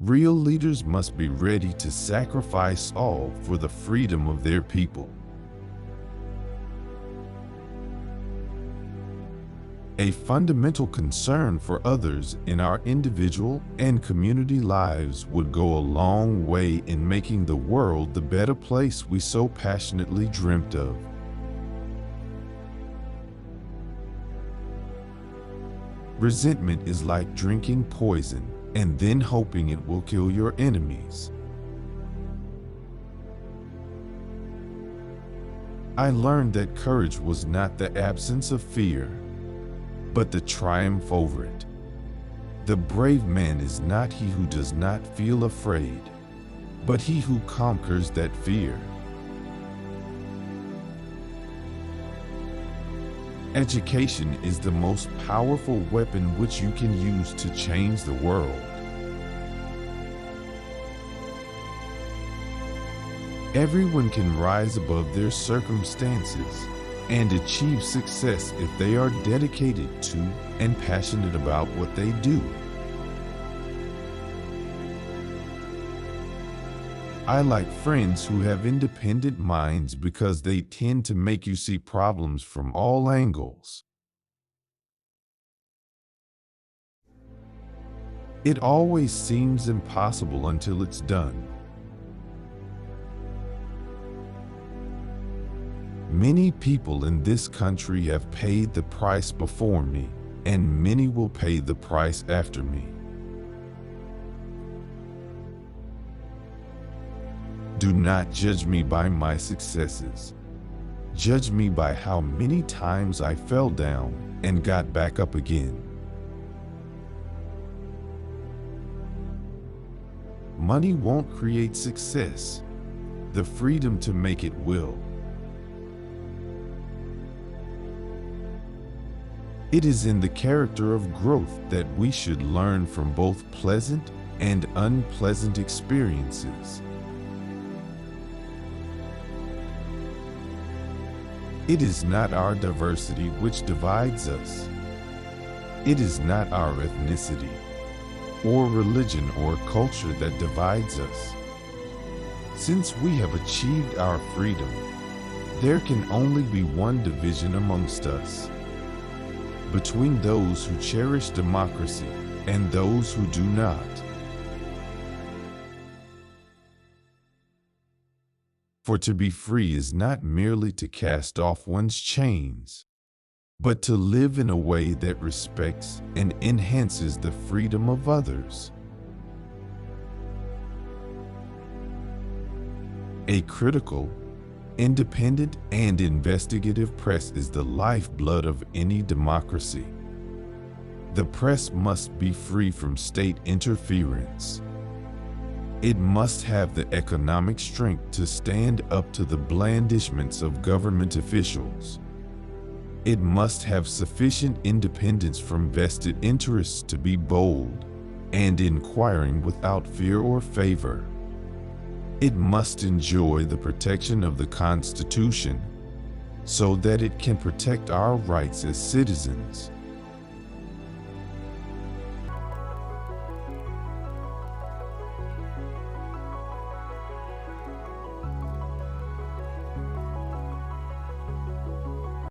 Real leaders must be ready to sacrifice all for the freedom of their people. A fundamental concern for others in our individual and community lives would go a long way in making the world the better place we so passionately dreamt of. Resentment is like drinking poison and then hoping it will kill your enemies. I learned that courage was not the absence of fear, but the triumph over it. The brave man is not he who does not feel afraid, but he who conquers that fear. Education is the most powerful weapon which you can use to change the world. Everyone can rise above their circumstances and achieve success if they are dedicated to and passionate about what they do. I like friends who have independent minds because they tend to make you see problems from all angles. It always seems impossible until it's done. Many people in this country have paid the price before me, and many will pay the price after me. Do not judge me by my successes. Judge me by how many times I fell down and got back up again. Money won't create success. The freedom to make it will. It is in the character of growth that we should learn from both pleasant and unpleasant experiences. It is not our diversity which divides us. It is not our ethnicity, or religion or culture that divides us. Since we have achieved our freedom, there can only be one division amongst us, between those who cherish democracy and those who do not. For to be free is not merely to cast off one's chains, but to live in a way that respects and enhances the freedom of others. A critical, independent, and investigative press is the lifeblood of any democracy. The press must be free from state interference. It must have the economic strength to stand up to the blandishments of government officials. It must have sufficient independence from vested interests to be bold and inquiring without fear or favor. It must enjoy the protection of the Constitution so that it can protect our rights as citizens.